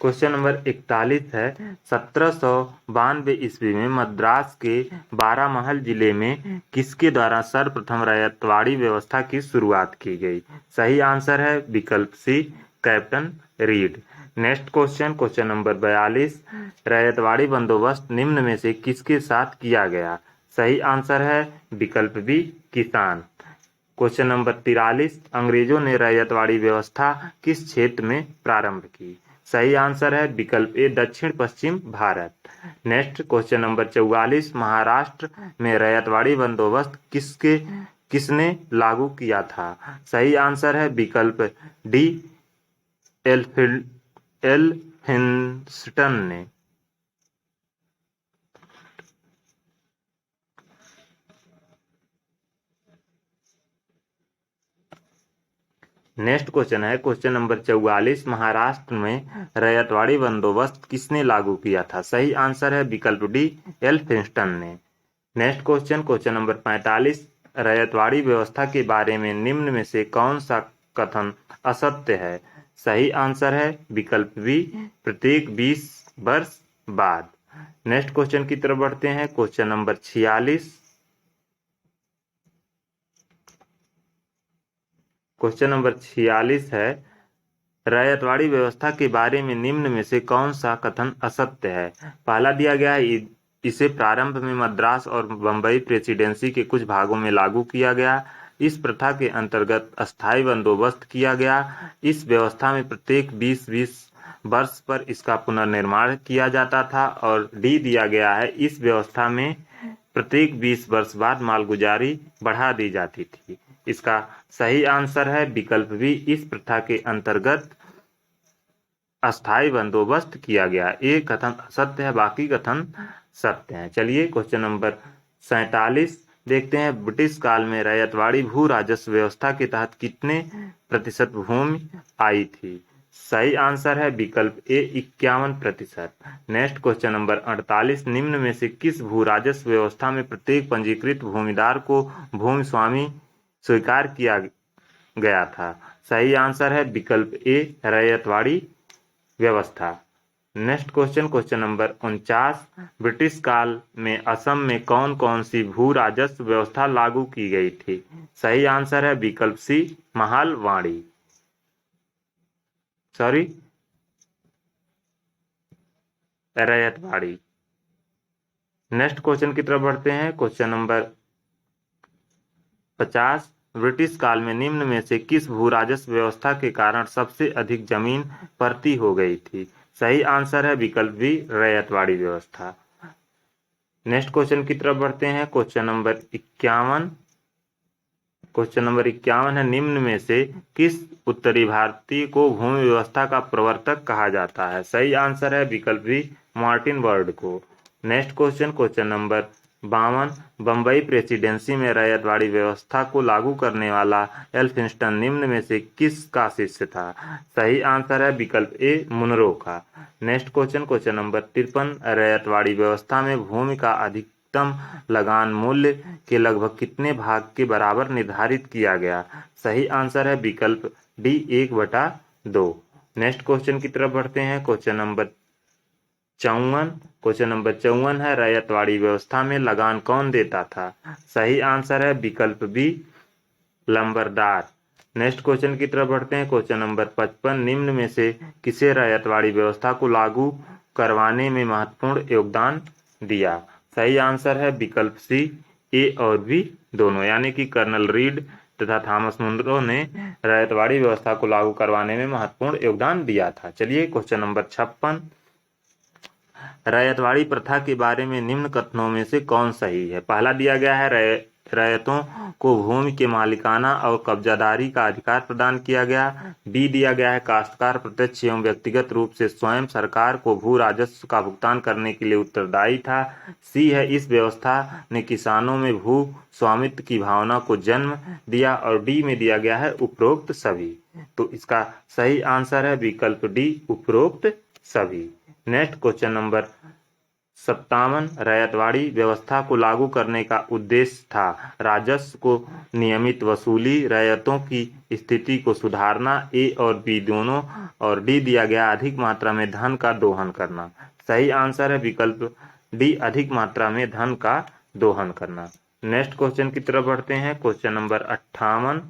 Question number 41 है 1792 ईस्वी में मद्रास के बारामहल जिले में किसके द्वारा सर्वप्रथम रयतवाड़ी व्यवस्था की शुरुआत की गई? सही आंसर है विकल्प C, captain Read. Next question, question number 42, ryotwari बंदोबस्त निम्न में से किसके साथ किया गया? सही आंसर है विकल्प बी, किसान। क्वेश्चन नंबर 43, अंग्रेजों ने रैयतवाड़ी व्यवस्था किस क्षेत्र में प्रारंभ की? सही आंसर है विकल्प ए, दक्षिण पश्चिम भारत। नेक्स्ट क्वेश्चन नंबर 44, महाराष्ट्र में रैयतवाड़ी बंदोबस्त किसने लागू किया था? सही आंसर है विकल्प डी, एल्फिंस्टन ने। नेक्स्ट क्वेश्चन है क्वेश्चन नंबर 44, महाराष्ट्र में रैयतवाड़ी बंदोबस्त किसने लागू किया था? सही आंसर है विकल्प डी, एल्फिंस्टन ने। Next question, question number 45, ryotwari व्यवस्था के बारे में निम्न में से कौन सा कथन असत्य है? सही आंसर है विकल्प बी, प्रत्येक 20 वर्ष बाद। नेक्स्ट क्वेश्चन की तरफ बढ़ते हैं, क्वेश्चन नंबर 46। क्वेश्चन नंबर 46 है रैयतवाड़ी व्यवस्था के बारे में निम्न में से कौन सा कथन असत्य है? पहला दिया गया है इसे प्रारंभ में मद्रास और बंबई प्रेसिडेंसी के कुछ भागों में लागू किया गया। इस प्रथा के अंतर्गत अस्थायी बंदोबस्त किया गया। इस व्यवस्था में प्रत्येक 20-20 वर्ष पर इसका पुनर्निर्माण किया जाता था। और डी दिया गया है इस व्यवस्था में प्रत्येक 20 वर्ष बाद मालगुजारी बढ़ा दी जाती थी। इसका सही आंसर है विकल्प बी, इस प्रथा के अंतर्गत अस्थायी बंदोबस्त किया गया। एक कथन सत्य है, बाकी कथन सत्य हैं। चलिए क्वेश्चन नंबर 47 देखते हैं। ब्रिटिश काल में रैयतवाड़ी भू राजस्व व्यवस्था के तहत कितने प्रतिशत भूमि आई थी? सही आंसर है विकल्प ए, 51%। नेक्स्ट क्वेश्चन नंबर 48, निम्न में से किस भू राजस्व व्यवस्था में प्रत्येक पंजीकृत भूमिदार को भूमि स्वामी स्वीकार किया गया था? सही आंसर है विकल्प ए, रैयतवाड़ी व्यवस्था। Next question, question number 49, British काल में असम में कौन कौन सी भू राजस्व व्यवस्था लागू की गई थी? सही आंसर है विकल्प C, mahalwari, sorry ryotwari. Next question की तरफ बढ़ते हैं, क्वेश्चन नंबर 50, ब्रिटिश काल में निम्न में से किस भू राजस्व व्यवस्था के कारण सबसे अधिक जमीन परती हो गई थी? सही आंसर है विकल्प बी, रैयतवाड़ी व्यवस्था। नेक्स्ट क्वेश्चन की तरफ बढ़ते हैं, क्वेश्चन नंबर 51। क्वेश्चन नंबर 51 है, निम्न में से किस उत्तरी भारतीय को भूमि व्यवस्था का प्रवर्तक कहा जाता है? सही आंसर है विकल्प बी, मार्टिन बर्ड को। Next question, question number 52, Bombay presidency में रैयतवाड़ी व्यवस्था को लागू करने वाला एल्फिंस्टन निम्न में से किसका शिष्य था? सही आंसर है विकल्प ए, मुनरो का। Next question, question number 53, ryotwari व्यवस्था में भूमि का अधिकतम लगान मूल्य के लगभग कितने भाग के बराबर निर्धारित किया गया? सही आंसर है विकल्प डी, 1/2। नेक्स्ट क्वेश्चन की तरफ बढ़ते हैं, क्वेश्चन नंबर 54। क्वेश्चन नंबर 54 है, रैयतवाड़ी व्यवस्था में लगान कौन देता था? सही आंसर है विकल्प बी, लंबरदार। नेक्स्ट क्वेश्चन की तरफ बढ़ते हैं, क्वेश्चन नंबर 55, निम्न में से किसे रैयतवाड़ी व्यवस्था को लागू करवाने में महत्वपूर्ण योगदान दिया? सही आंसर है विकल्प सी, ए और बी दोनों, यानी कि कर्नल रीड तथा थॉमस मुनरो ने रैयतवाड़ी व्यवस्था को लागू करवाने में महत्वपूर्ण योगदान दिया था। चलिए क्वेश्चन नंबर 56, रैयतवाड़ी प्रथा के बारे में निम्न कथनों में से कौन सही है? पहला दिया गया है रैयतों को भूमि के मालिकाना और कब्जादारी का अधिकार प्रदान किया गया। बी दिया गया है काश्तकार प्रत्यक्ष एवं व्यक्तिगत रूप से स्वयं सरकार को भू राजस्व का भुगतान करने के लिए उत्तरदायी था। सी है इस व्यवस्था ने किसानों में भू स्वामित्व की भावना को जन्म दिया। और डी में दिया गया है उपरोक्त सभी। तो इसका सही आंसर है विकल्प डी, उपरोक्त सभी। नेक्स्ट क्वेश्चन नंबर 57 रैयतवाड़ी व्यवस्था को लागू करने का उद्देश्य था राजस्व को नियमित वसूली, रैयतों की स्थिति को सुधारना, ए और बी दोनों, और डी दिया गया अधिक मात्रा में धन का दोहन करना। सही आंसर है विकल्प डी, अधिक मात्रा में धन का दोहन करना। नेक्स्ट क्वेश्चन की तरफ बढ़ते हैं। क्वेश्चन नंबर 58,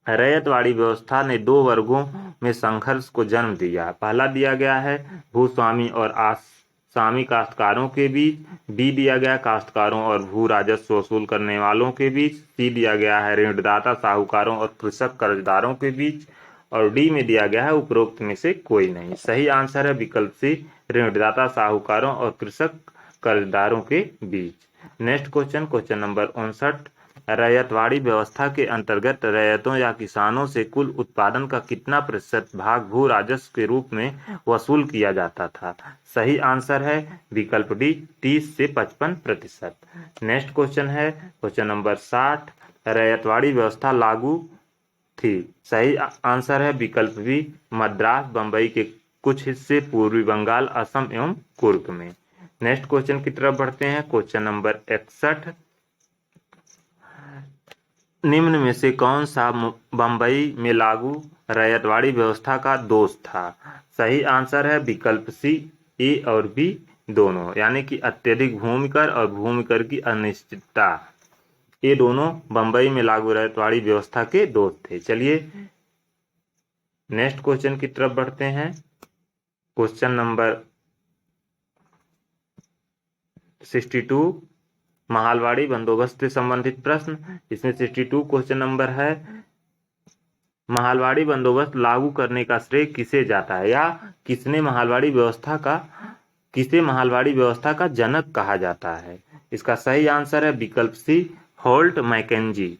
रैयतवाड़ी व्यवस्था ने दो वर्गों में संघर्ष को जन्म दिया। पहला दिया गया है भूस्वामी और आसामी काश्तकारों के बीच, बी दिया गया काश्तकारों और भू राजस्व वसूल करने वालों के बीच, सी दिया गया है ऋणदाता साहूकारों और कृषक कर्जदारों के बीच, और डी में दिया गया है उपरोक्त में से कोई नहीं। सही आंसर है विकल्प सी, ऋणदाता साहूकारों और कृषक कर्जदारों के बीच। Next question, question number 59, ryotwari व्यवस्था के अंतर्गत रैयतों या किसानों से कुल उत्पादन का कितना प्रतिशत भाग भू राजस्व के रूप में वसूल किया जाता था? सही आंसर है विकल्प डी, 30 से 55%। नेक्स्ट क्वेश्चन है क्वेश्चन नंबर 60, रैयतवाड़ी व्यवस्था लागू थी। सही आंसर है विकल्प बी, मद्रास, बंबई के कुछ हिस्से, पूर्वी बंगाल, असम एवं कुर्ग में। नेक्स्ट क्वेश्चन की तरफ बढ़ते हैं। क्वेश्चन नंबर 61, निम्न में से कौन सा बंबई में लागू रैयतवाड़ी व्यवस्था का दोष था? सही आंसर है विकल्प सी, ए और बी दोनों, यानी कि अत्यधिक भूमि कर और भूमि कर की अनिश्चितता, ये दोनों बंबई में लागू रैयतवाड़ी व्यवस्था के दोष थे। चलिए नेक्स्ट क्वेश्चन की तरफ बढ़ते हैं। क्वेश्चन नंबर 62, महालवाड़ी बंदोबस्त से संबंधित प्रश्न। इसमें 62 क्वेश्चन नंबर है, महालवाड़ी बंदोबस्त लागू करने का श्रेय किसे जाता है, या किसे महालवाड़ी व्यवस्था का जनक कहा जाता है? इसका सही आंसर है विकल्प C, Holt Mackenzie.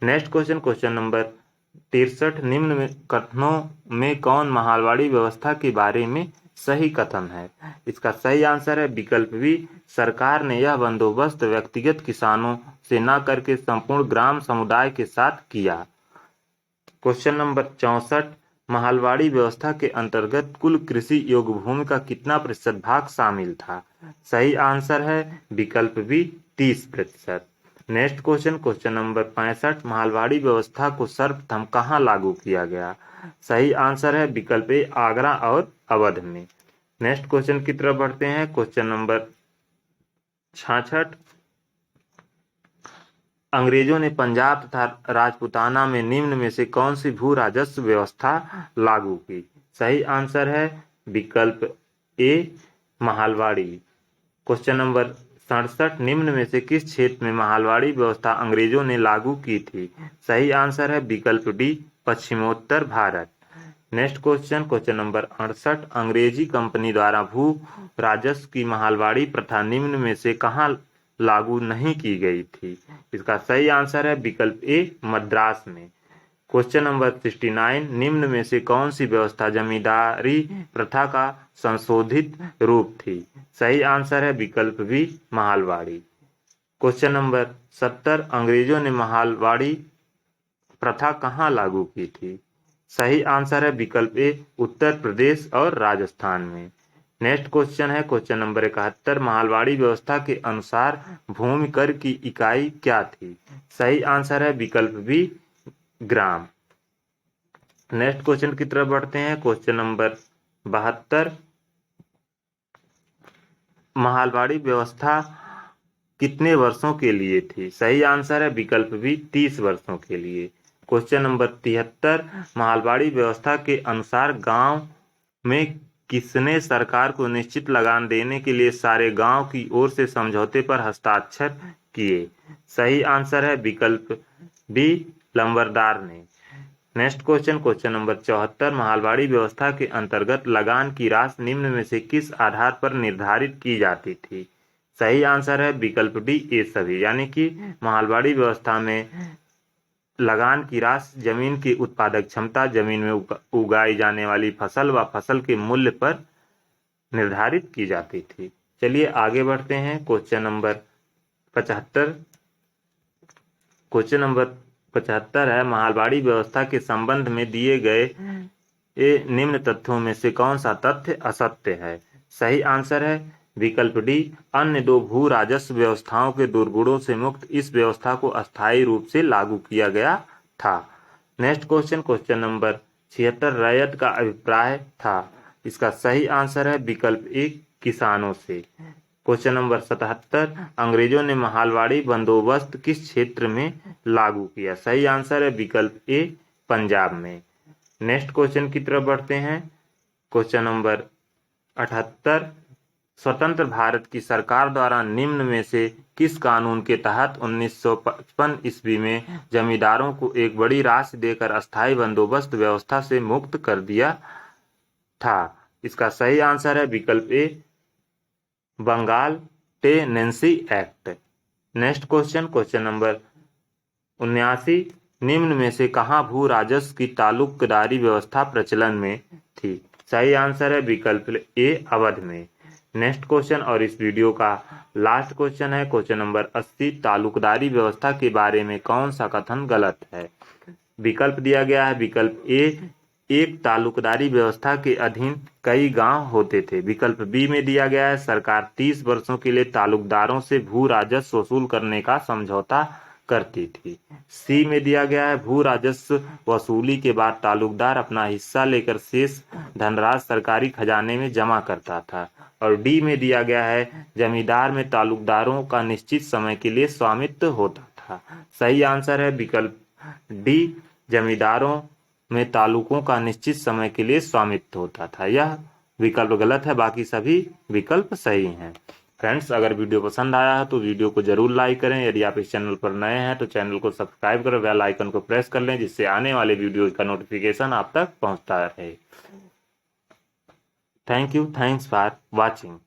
Next question, question number 63, निम्न में कथनों में कौन महालवाड़ी व्यवस्था के बारे में सही कथन है? इसका सही आंसर है विकल्प बी, सरकार ने यह बंदोबस्त व्यक्तिगत किसानों से न करके संपूर्ण ग्राम समुदाय के साथ किया। क्वेश्चन नंबर 64, महालवाड़ी व्यवस्था के अंतर्गत कुल कृषि योग्य भूमि का कितना प्रतिशत भाग शामिल था? सही आंसर है विकल्प B, 30%। Next question, question number 65, mahalwari व्यवस्था को सर्वप्रथम कहाँ लागू किया गया? सही आंसर है विकल्प ए, आगरा और अवध में। नेक्स्ट क्वेश्चन की तरफ बढ़ते हैं। क्वेश्चन नंबर 66, अंग्रेजों ने पंजाब तथा राजपूताना में निम्न में से कौन सी भू राजस्व व्यवस्था लागू की? सही आंसर है विकल्प ए, महालवाड़ी। क्वेश्चन नंबर 67, निम्न में से किस क्षेत्र में महालवाड़ी व्यवस्था अंग्रेजों ने लागू की थी? सही आंसर है विकल्प डी, पश्चिमोत्तर भारत। नेक्स्ट क्वेश्चन, क्वेश्चन नंबर 68, अंग्रेजी कंपनी द्वारा भू राजस्व की महालवाड़ी प्रथा निम्न में से कहाँ लागू नहीं की गई थी? इसका सही आंसर है विकल्प ए, मद्रास में। क्वेश्चन नंबर 69, निम्न में से कौन सी व्यवस्था जमींदारी प्रथा का संशोधित रूप थी? सही आंसर है विकल्प बी, महालवाड़ी। क्वेश्चन नंबर 70, अंग्रेजों ने महालवाड़ी प्रथा कहाँ लागू की थी? सही आंसर है विकल्प ए, उत्तर प्रदेश और राजस्थान में। नेक्स्ट क्वेश्चन है क्वेश्चन नंबर 71, महालवाड़ी व्यवस्था के अनुसार भूमि कर की इकाई क्या थी? सही आंसर है विकल्प बी, ग्राम। नेक्स्ट क्वेश्चन की तरफ बढ़ते हैं। क्वेश्चन नंबर 72, महालवाड़ी व्यवस्था कितने वर्षों के लिए थी? सही आंसर है विकल्प बी, 30 वर्षों के लिए। क्वेश्चन नंबर 73, महालवाड़ी व्यवस्था के अनुसार गांव में किसने सरकार को निश्चित लगान देने के लिए सारे गांव की ओर से समझौते पर हस्ताक्षर किए? सही आंसर है विकल्प बी, लंबरदार ने। Next question, question number 74, Mahalwari व्यवस्था के अंतर्गत लगान की राशि निम्न में से किस आधार पर निर्धारित की जाती थी? सही आंसर है विकल्प डी, ये सभी, यानी कि महालवाड़ी व्यवस्था में लगान की राशि जमीन की उत्पादक क्षमता, जमीन में उगाई जाने वाली फसल व फसल के मूल्य पर निर्धारित की जाती थी। चलिए आगे बढ़ते हैं। क्वेश्चन नंबर 75, क्वेश्चन नंबर 75 है, महालवाड़ी व्यवस्था के संबंध में दिए गए निम्न तथ्यों में से कौन सा तथ्य असत्य है? सही आंसर है विकल्प डी, अन्य दो भू राजस्व व्यवस्थाओं के दुर्गुणों से मुक्त इस व्यवस्था को अस्थायी रूप से लागू किया गया था। नेक्स्ट क्वेश्चन, क्वेश्चन नंबर 76, रैयत का अभिप्राय था। इसका सही आंसर है विकल्प ए, किसानों से। क्वेश्चन नंबर 77, अंग्रेजों ने महालवाड़ी बंदोबस्त किस क्षेत्र में लागू किया। सही आंसर है विकल्प ए, पंजाब में। नेक्स्ट क्वेश्चन की तरफ बढ़ते हैं। क्वेश्चन नंबर 78, स्वतंत्र भारत की सरकार द्वारा निम्न में से किस कानून के तहत 1955 ईस्वी में जमींदारों को एक बड़ी राशि देकर अस्थायी बंदोबस्त व्यवस्था से मुक्त कर दिया था। इसका सही आंसर है विकल्प A, Bengal tenancy act. Next question, question number 79, निम्न में से कहाँ भू राजस्व की तालुकदारी व्यवस्था प्रचलन में थी। सही आंसर है विकल्प ए, अवध में। नेक्स्ट क्वेश्चन और इस वीडियो का लास्ट क्वेश्चन है क्वेश्चन नंबर 80, तालुकदारी व्यवस्था के बारे में कौन सा कथन गलत है। विकल्प दिया गया है विकल्प ए, एक तालुकदारी व्यवस्था के अधीन कई गांव होते थे। विकल्प बी में दिया गया है सरकार 30 वर्षों के लिए तालुकदारों से भू राजस्व वसूल करने का समझौता करती थी। सी में दिया गया है भू राजस्व वसूली के बाद तालुकदार अपना हिस्सा लेकर शेष धनराशि सरकारी खजाने में जमा करता था। और डी में दिया गया है जमींदार में तालुकदारों का निश्चित समय के लिए स्वामित्व होता था। सही आंसर है विकल्प डी, जमींदारों में तालुकों का निश्चित समय के लिए स्वामित्व होता था। यह विकल्प गलत है, बाकी सभी विकल्प सही हैं। फ्रेंड्स, अगर वीडियो पसंद आया है तो वीडियो को जरूर लाइक करें। यदि आप इस चैनल पर नए हैं तो चैनल को सब्सक्राइब करें, बेल आइकन को प्रेस कर लें जिससे आने वाले वीडियो का नोटिफिकेशन आप तक पहुंचता रहे। Thank you, thanks for watching.